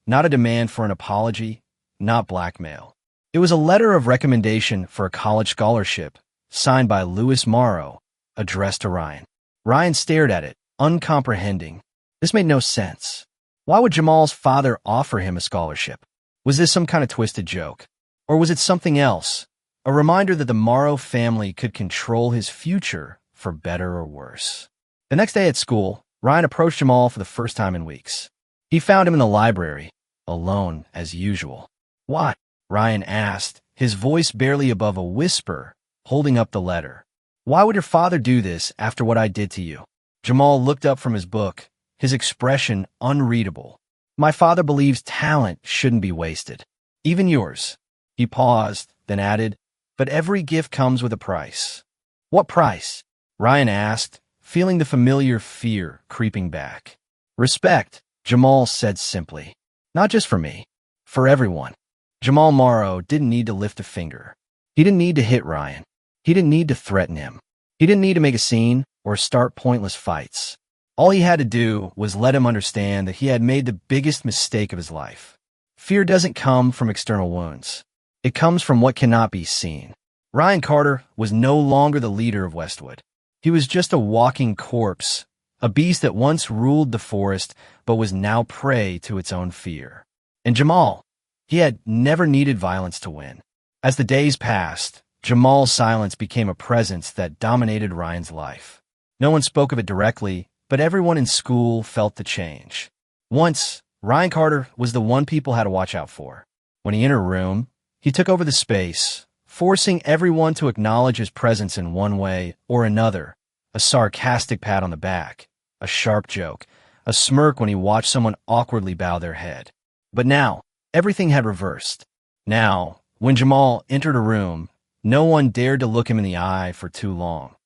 not a demand for an apology, not blackmail. It was a letter of recommendation for a college scholarship, signed by Louis Maro, addressed to Ryan. Ryan stared at it, uncomprehending. This made no sense. Why would Jamal's father offer him a scholarship? Was this some kind of twisted joke? Or was it something else? A reminder that the Maro family could control his future for better or worse. The next day at school, Ryan approached Jamal for the first time in weeks. He found him in the library, alone as usual. Why? Ryan asked, his voice barely above a whisper, holding up the letter. Why would your father do this after what I did to you? Jamal looked up from his book, his expression unreadable. My father believes talent shouldn't be wasted. Even yours. He paused, then added, but every gift comes with a price. What price? Ryan asked, feeling the familiar fear creeping back. Respect, Jamal said simply. Not just for me, for everyone. Jamal Maro didn't need to lift a finger. He didn't need to hit Ryan. He didn't need to threaten him. He didn't need to make a scene or start pointless fights. All he had to do was let him understand that he had made the biggest mistake of his life. Fear doesn't come from external wounds. It comes from what cannot be seen. Ryan Carter was no longer the leader of Westwood. He was just a walking corpse, a beast that once ruled the forest but was now prey to its own fear. And Jamal, he had never needed violence to win. As the days passed, Jamal's silence became a presence that dominated Ryan's life. No one spoke of it directly, but everyone in school felt the change. Once, Ryan Carter was the one people had to watch out for. When he entered a room, he took over the space, forcing everyone to acknowledge his presence in one way or another. A sarcastic pat on the back, a sharp joke, a smirk when he watched someone awkwardly bow their head. But now, everything had reversed. Now, when Jamal entered a room, no one dared to look him in the eye for too long.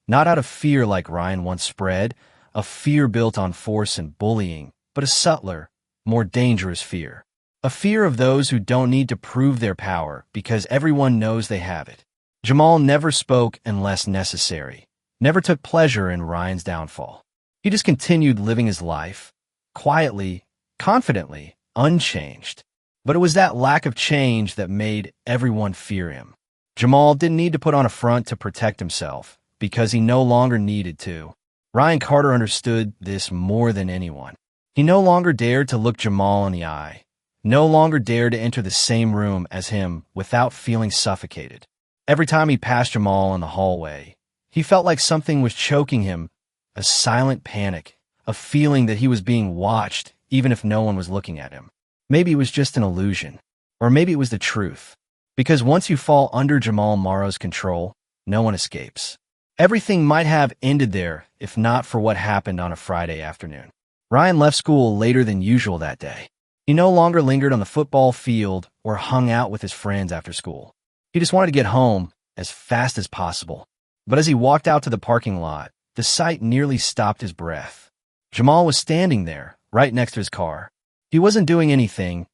Not out of fear like Ryan once spread, a fear built on force and bullying, but a subtler, more dangerous fear. A fear of those who don't need to prove their power because everyone knows they have it. Jamal never spoke unless necessary, never took pleasure in Ryan's downfall. He just continued living his life, quietly, confidently, unchanged. But it was that lack of change that made everyone fear him. Jamal didn't need to put on a front to protect himself, because he no longer needed to. Ryan Carter understood this more than anyone. He no longer dared to look Jamal in the eye, no longer dared to enter the same room as him without feeling suffocated. Every time he passed Jamal in the hallway, He felt like something was choking him, a silent panic, a feeling that he was being watched even if no one was looking at him. Maybe it was just an illusion, or maybe it was the truth. Because once you fall under Jamal Maro's control, no one escapes. Everything might have ended there if not for what happened on a Friday afternoon. Ryan left school later than usual that day. He no longer lingered on the football field or hung out with his friends after school. He just wanted to get home as fast as possible. But as he walked out to the parking lot, the sight nearly stopped his breath. Jamal was standing there, right next to his car. He wasn't doing anything,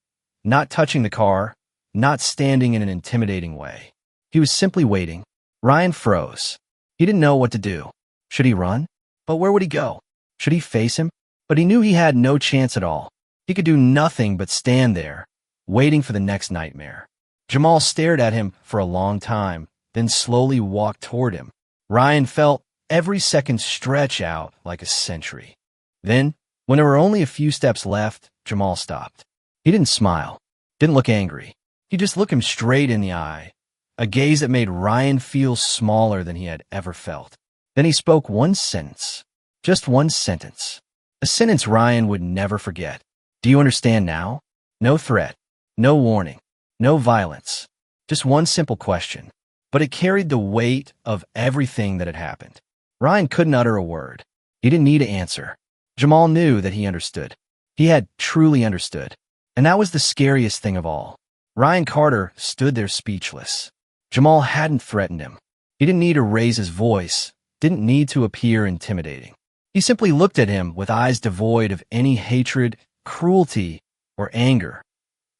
not touching the car, not standing in an intimidating way. He was simply waiting. Ryan froze. He didn't know what to do. Should he run? But where would he go? Should he face him? But he knew he had no chance at all. He could do nothing but stand there, waiting for the next nightmare. Jamal stared at him for a long time, then slowly walked toward him. Ryan felt every second stretch out like a century. Then, when there were only a few steps left, Jamal stopped. He didn't smile, didn't look angry. He just looked him straight in the eye, a gaze that made Ryan feel smaller than he had ever felt. Then he spoke one sentence, just one sentence, a sentence Ryan would never forget. Do you understand now? No threat, no warning, no violence, just one simple question. But it carried the weight of everything that had happened. Ryan couldn't utter a word. He didn't need to answer. Jamal knew that he understood. He had truly understood. And that was the scariest thing of all. Ryan Carter stood there speechless. Jamal hadn't threatened him. He didn't need to raise his voice, didn't need to appear intimidating. He simply looked at him with eyes devoid of any hatred, cruelty, or anger,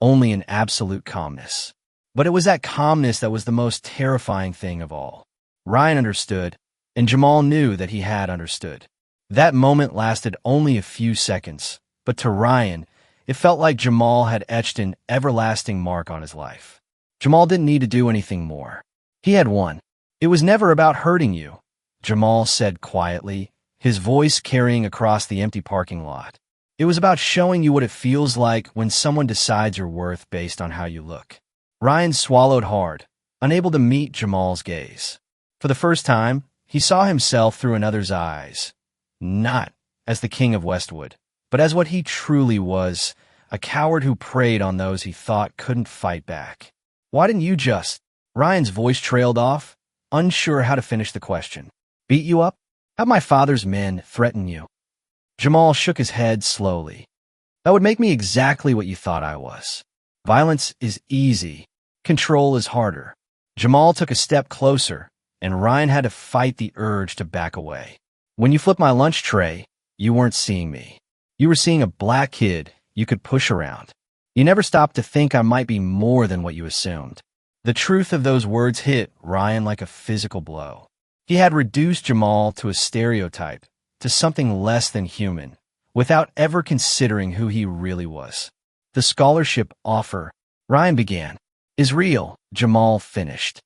only an absolute calmness. But it was that calmness that was the most terrifying thing of all. Ryan understood, and Jamal knew that he had understood. That moment lasted only a few seconds, but to Ryan, it felt like Jamal had etched an everlasting mark on his life. Jamal didn't need to do anything more. He had won. It was never about hurting you, Jamal said quietly, his voice carrying across the empty parking lot. It was about showing you what it feels like when someone decides your worth based on how you look. Ryan swallowed hard, unable to meet Jamal's gaze. For the first time, he saw himself through another's eyes, not as the king of Westwood, but as what he truly was, a coward who preyed on those he thought couldn't fight back. Why didn't you just? Ryan's voice trailed off, unsure how to finish the question. Beat you up? Have my father's men threaten you? Jamal shook his head slowly. That would make me exactly what you thought I was. Violence is easy. Control is harder. Jamal took a step closer, and Ryan had to fight the urge to back away. When you flipped my lunch tray, you weren't seeing me. You were seeing a black kid you could push around. You never stopped to think I might be more than what you assumed. The truth of those words hit Ryan like a physical blow. He had reduced Jamal to a stereotype, to something less than human, without ever considering who he really was. The scholarship offer, Ryan began, is real, Jamal finished.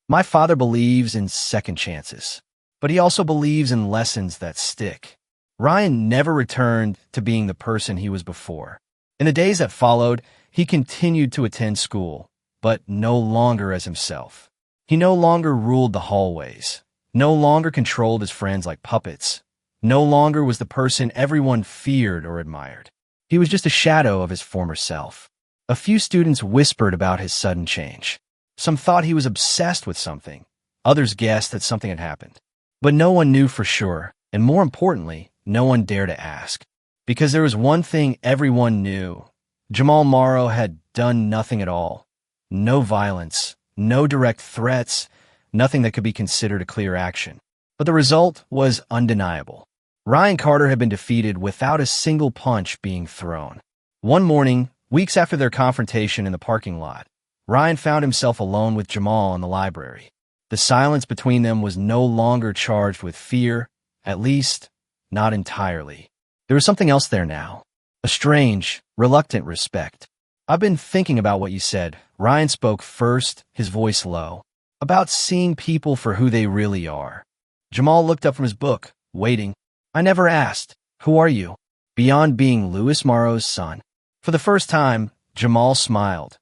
My father believes in second chances, but he also believes in lessons that stick. Ryan never returned to being the person he was before. In the days that followed, he continued to attend school, but no longer as himself. He no longer ruled the hallways, no longer controlled his friends like puppets, no longer was the person everyone feared or admired. He was just a shadow of his former self. A few students whispered about his sudden change. Some thought he was obsessed with something. Others guessed that something had happened. But no one knew for sure, and more importantly, no one dared to ask. Because there was one thing everyone knew. Jamal Maro had done nothing at all. No violence, no direct threats, nothing that could be considered a clear action. But the result was undeniable. Ryan Carter had been defeated without a single punch being thrown. One morning, weeks after their confrontation in the parking lot, Ryan found himself alone with Jamal in the library. The silence between them was no longer charged with fear, at least, not entirely. There was something else there now, a strange, reluctant respect. I've been thinking about what you said. Ryan spoke first, his voice low, about seeing people for who they really are. Jamal looked up from his book, waiting. I never asked, who are you? Beyond being Louis Maro's son. For the first time, Jamal smiled.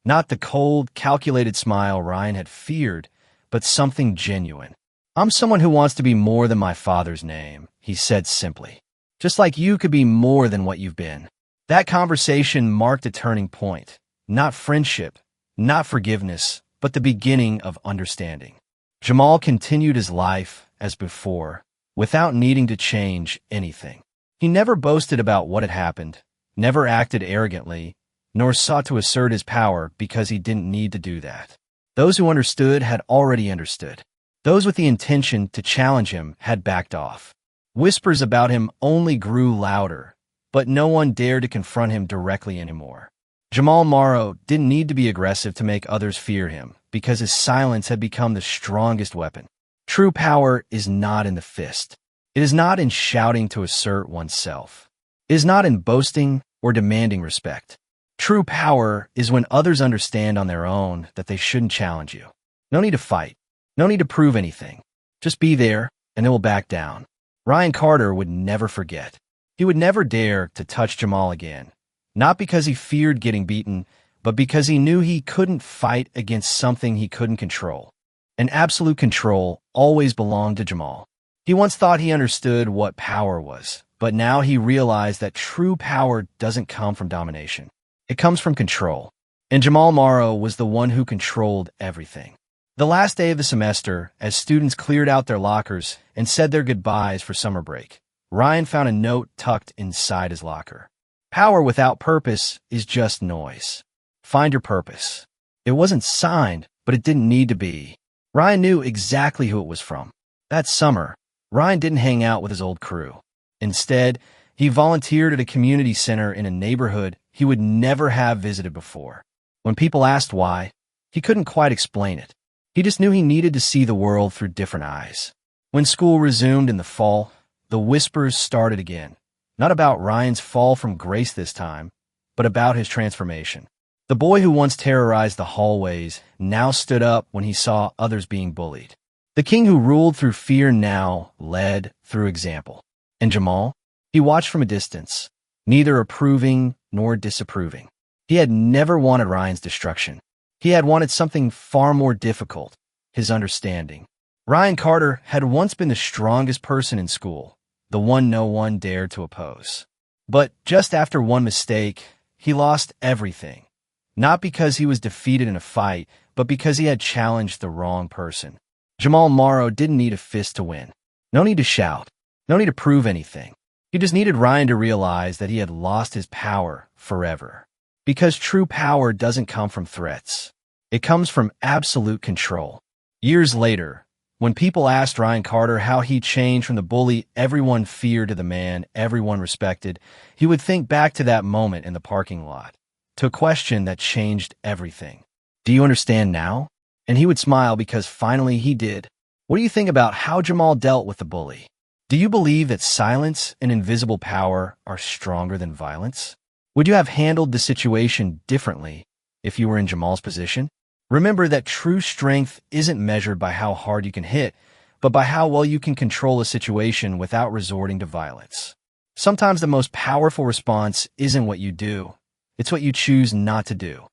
Not the cold, calculated smile Ryan had feared, but something genuine. I'm someone who wants to be more than my father's name, he said simply. Just like you could be more than what you've been. That conversation marked a turning point. Not friendship, not forgiveness, but the beginning of understanding. Jamal continued his life as before, without needing to change anything. He never boasted about what had happened, never acted arrogantly, nor sought to assert his power because he didn't need to do that. Those who understood had already understood. Those with the intention to challenge him had backed off. Whispers about him only grew louder, but no one dared to confront him directly anymore. Jamal Maro didn't need to be aggressive to make others fear him, because his silence had become the strongest weapon. True power is not in the fist. It is not in shouting to assert oneself. It is not in boasting or demanding respect. True power is when others understand on their own that they shouldn't challenge you. No need to fight. No need to prove anything. Just be there, and they will back down. Ryan Carter would never forget. He would never dare to touch Jamal again. Not because he feared getting beaten, but because he knew he couldn't fight against something he couldn't control. And absolute control always belonged to Jamal. He once thought he understood what power was, but now he realized that true power doesn't come from domination. It comes from control. And Jamal Maro was the one who controlled everything. The last day of the semester, as students cleared out their lockers and said their goodbyes for summer break, Ryan found a note tucked inside his locker. Power without purpose is just noise. Find your purpose. It wasn't signed, but it didn't need to be. Ryan knew exactly who it was from. That summer, Ryan didn't hang out with his old crew. Instead, he volunteered at a community center in a neighborhood he would never have visited before. When people asked why, he couldn't quite explain it. He just knew he needed to see the world through different eyes. When school resumed in the fall, the whispers started again. Not about Ryan's fall from grace this time, but about his transformation. The boy who once terrorized the hallways now stood up when he saw others being bullied. The king who ruled through fear now led through example. And Jamal? He watched from a distance, neither approving nor disapproving. He had never wanted Ryan's destruction. He had wanted something far more difficult, his understanding. Ryan Carter had once been the strongest person in school, the one no one dared to oppose. But just after one mistake, he lost everything. Not because he was defeated in a fight, but because he had challenged the wrong person. Jamal Maro didn't need a fist to win. No need to shout. No need to prove anything. He just needed Ryan to realize that he had lost his power forever. Because true power doesn't come from threats. It comes from absolute control. Years later, when people asked Ryan Carter how he changed from the bully everyone feared to the man everyone respected, he would think back to that moment in the parking lot, to a question that changed everything. Do you understand now? And he would smile because finally he did. What do you think about how Jamal dealt with the bully? Do you believe that silence and invisible power are stronger than violence? Would you have handled the situation differently if you were in Jamal's position? Remember that true strength isn't measured by how hard you can hit, but by how well you can control a situation without resorting to violence. Sometimes the most powerful response isn't what you do, it's what you choose not to do.